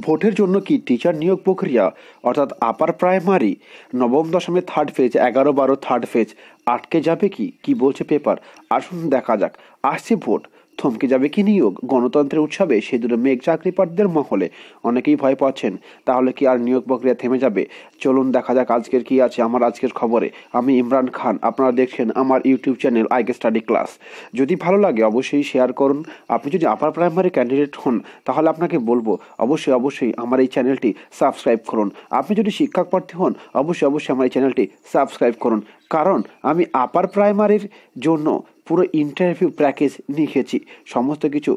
ভোটের জন্য কি টিচার নিয়োগ প্রক্রিয়া অর্থাৎ আপার প্রাইমারি নবম দশমের থার্ড ফেজ 11-12 থার্ড ফেজ আটকে যাবে কি বলছে পেপার। আসুন দেখা যাক। আসছে ভোট, থমকে যাবে কি নিয়োগ? গণতন্ত্রের উৎসবে সেদূরে মেঘ চাকরি প্রার্থীদের মহলে অনেকেই ভয় পাচ্ছেন, তাহলে কি আর নিয়োগ প্রক্রিয়া থেমে যাবে? চলুন দেখা যাক আজকের কি আছে আমার আজকের খবরে। আমি ইমরান খান, আপনারা দেখছেন আমার YouTube channel IK study class. যদি ভালো লাগে অবশ্যই শেয়ার করুন। আপনি যদি আপার প্রাইমারি ক্যান্ডিডেট হন তাহলে আপনাকে বলবো অবশ্যই আমার এই চ্যানেলটি সাবস্ক্রাইব করুন। আপনি যদি শিক্ষক প্রার্থী হন অবশ্যই আমার এই চ্যানেলটি সাবস্ক্রাইব করুন, কারণ আমি আপার প্রাইমারির জন্য পুরো ইন্টারভিউ প্যাকেজ লিখেছি। সমস্ত কিছু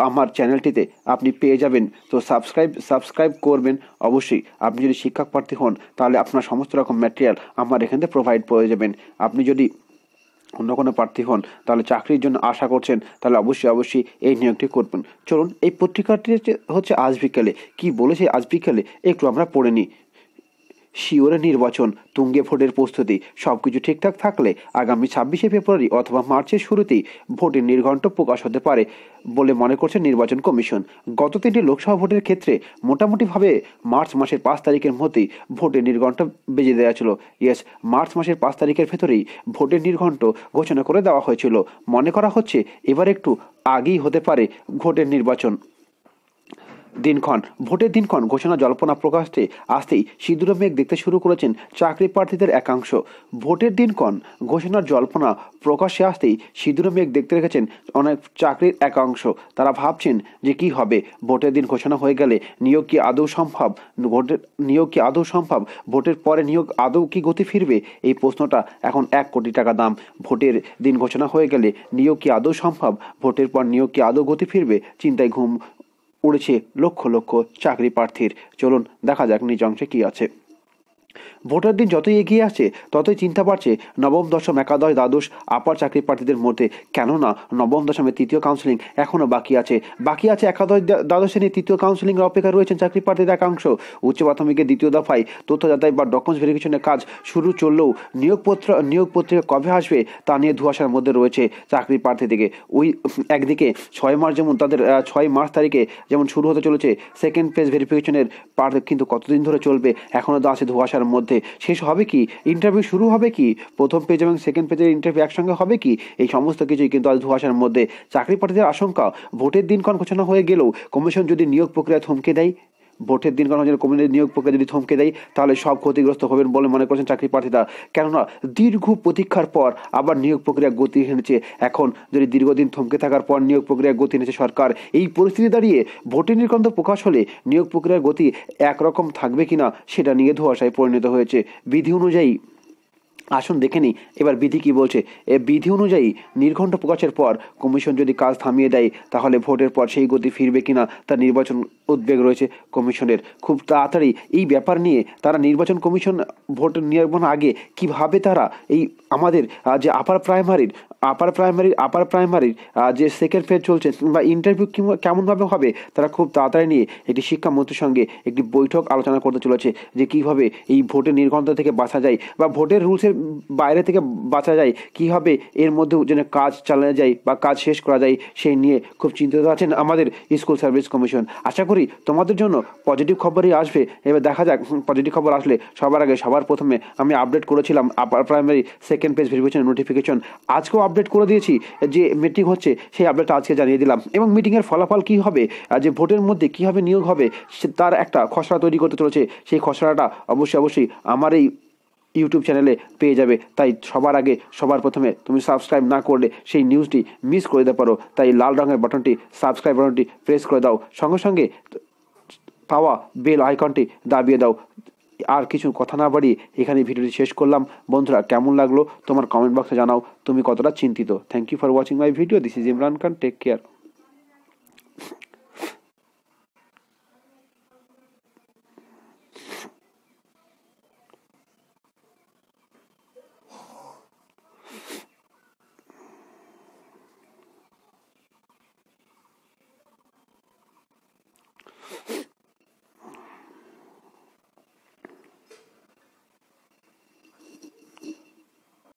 আমার চ্যানেলটিতে আপনি পেয়ে যাবেন। তো সাবস্ক্রাইব করবেন অবশ্যই। আপনি যদি শিক্ষক প্রার্থী হন তাহলে আপনার সমস্ত রকম ম্যাটেরিয়াল আমার এখান থেকে প্রোভাইড করে যাবেন। আপনি যদি অন্য কোনো প্রার্থী হন তাহলে চাকরির জন্য আশা করছেন তাহলে অবশ্যই এই নিয়োগটি করবেন। চলুন এই পত্রিকাটি হচ্ছে আজ বিকেলে কি বলেছে, আজ বিকেলে একটু আমরা পড়ে নিই। শিওরে নির্বাচন, তুঙ্গে ভোটের প্রস্তুতি, সবকিছু ঠিকঠাক থাকলে আগামী 26শে ফেব্রুয়ারি অথবা মার্চের শুরুতেই ভোটের নির্ঘণ্ট প্রকাশ হতে পারে বলে মনে করছে নির্বাচন কমিশন। গত 3টি লোকসভা ভোটের ক্ষেত্রে মোটামুটিভাবে মার্চ মাসের 5 তারিখের মধ্যেই ভোটের নির্ঘণ্ট বেজে দেওয়া ছিল। মার্চ মাসের 5 তারিখের ভেতরেই ভোটের নির্ঘণ্ট ঘোষণা করে দেওয়া হয়েছিল। মনে করা হচ্ছে এবার একটু আগেই হতে পারে ভোটের নির্বাচন। ভোটের দিনক্ষণ ঘোষণা জল্পনা প্রকাশে আসতেই সিঁদুরে মেঘ দেখতে শুরু করেছেন চাকরি প্রার্থীদের একাংশ। ভোটের দিনক্ষণ ঘোষণার জল্পনা প্রকাশ্যে আসতেই সিঁদুরে মেঘ দেখতে রেখেছেন অনেক চাকরির একাংশ। তারা ভাবছেন যে কি হবে, ভোটের দিন ঘোষণা হয়ে গেলে নিয়োগ কি আদৌ সম্ভব? ভোটের পরে নিয়োগ আদৌ কি গতি ফিরবে? এই প্রশ্নটা এখন 1 কোটি টাকা দাম। ভোটের দিন ঘোষণা হয়ে গেলে নিয়োগ কি আদৌ সম্ভব? ভোটের পর নিয়োগ কি আদৌ গতি ফিরবে? চিন্তায় ঘুম উড়েছে লক্ষ চাকরি প্রার্থীর। চলুন দেখা যাক নিজ অংশে কি আছে। ভোটের দিন যতই এগিয়ে আসছে ততই চিন্তা বাড়ছে নবম দশম একাদশ দ্বাদশ আপার চাকরি প্রার্থীদের মধ্যে। কেননা নবম দশমের তৃতীয় কাউন্সিলিং এখনও বাকি আছে একাদশ দ্বাদশ শ্রেণীর তৃতীয় কাউন্সিলিংয়ের অপেক্ষা রয়েছেন চাকরি প্রার্থীদের একাংশ। উচ্চ প্রাথমিকের দ্বিতীয় দফায় তথ্য যাচাই বা ডকুমেন্টস ভেরিফিকেশনের কাজ শুরু চললেও নিয়োগ পত্রিকা কবে আসবে তা নিয়ে ধোঁয়াশার মধ্যে রয়েছে চাকরি প্রার্থী থেকে। একদিকে 6 মার্চ যেমন তাদের 6 মার্চ তারিখে যেমন শুরু হতে চলেছে সেকেন্ড ফেজ ভেরিফিকেশনের পার্ট, কিন্তু কতদিন ধরে চলবে এখনও তো আছে ধোঁয়াশার মধ্যে। শেষ হবে কি? ইন্টারভিউ শুরু হবে কি? প্রথম পেজ এবং সেকেন্ড পেজের ইন্টারভিউ একসঙ্গে হবে কি? এই সমস্ত কিছুই কিন্তু আজ ধোঁয়াশার মধ্যে। চাকরি প্রার্থীদের আশঙ্কা, ভোটের দিনক্ষণ ঘোষণা হয়ে গেলেও কমিশন যদি নিয়োগ প্রক্রিয়া থমকে দেয়, নিয়োগ প্রক্রিয়া যদি থমকে দেয় তাহলে সব ক্ষতিগ্রস্ত হবেন বলে মনে করছেন চাকরি প্রার্থীরা। কেননা দীর্ঘ প্রতীক্ষার পর আবার নিয়োগ প্রক্রিয়া গতি এনেছে। এখন যদি দীর্ঘদিন থমকে থাকার পর নিয়োগ প্রক্রিয়া গতি এনেছে সরকার, এই পরিস্থিতি দাঁড়িয়ে ভোটের নির্ঘণ্ট প্রকাশ হলে নিয়োগ প্রক্রিয়ার গতি একরকম থাকবে কিনা সেটা নিয়ে ধোঁয়াশায় পরিণত হয়েছে। বিধি অনুযায়ী আসুন দেখে নিই এবার বিধি কি বলছে। বিধি অনুযায়ী নির্ঘণ্ট প্রকাশের পর কমিশন যদি কাজ থামিয়ে দেয় তাহলে ভোটের পর সেই গতি ফিরবে কিনা তার নির্বাচন উদ্বেগ রয়েছে কমিশনের। খুব তাড়াতাড়ি এই ব্যাপার নিয়ে তারা নির্বাচন কমিশন ভোট নির্বাচনের আগে কিভাবে তারা এই আমাদের যে আপার প্রাইমারির যে সেকেন্ড ফেজ চলছে বা ইন্টারভিউ কেমনভাবে হবে তারা খুব তাড়াতাড়ি নিয়ে একটি শিক্ষামন্ত্রীর সঙ্গে একটি বৈঠক আলোচনা করতে চলেছে যে কিভাবে এই ভোটের নির্ঘণ্ট থেকে বাঁচা যায় বা ভোটের রুলসের বাইরে থেকে বাঁচা যায়, কীভাবে এর মধ্যে যেন কাজ চালানো যায় বা কাজ শেষ করা যায় সেই নিয়ে খুব চিন্তিত আছেন আমাদের স্কুল সার্ভিস কমিশন। আশা করি তোমাদের জন্য পজিটিভ খবরই আসবে। এবার দেখা যাক পজিটিভ খবর আসলে সবার প্রথমে আমি আপডেট করেছিলাম upper primary second page verification notification. আজকেও আপডেট করে দিয়েছি, যে মিটিং হচ্ছে সেই আপডেট আজকে জানিয়ে দিলাম। এবং মিটিংয়ের ফলাফল কী হবে, যে ভোটের মধ্যে কীভাবে নিয়োগ হবে তার একটা খসড়া তৈরি করতে চলেছে। সেই খসড়াটা অবশ্যই আমার এই ইউটিউব চ্যানেলে পেয়ে যাবে। তাই সবার আগে সবার প্রথমে তুমি সাবস্ক্রাইব না করলে সেই নিউজটি মিস করে দিতে পারো। তাই লাল রঙের বাটনটি সাবস্ক্রাইব বাটনটি প্রেস করে দাও, সঙ্গে পাওয়া বেল আইকনটি দাবিয়ে দাও। আর কিছু কথা না বাড়িয়ে এখানে ভিডিওটি শেষ করলাম। বন্ধুরা কেমন লাগলো তোমার কমেন্ট বক্সে জানাও, তুমি কতটা চিন্তিত। Thank you for watching my video. This is Imran Khan, take care.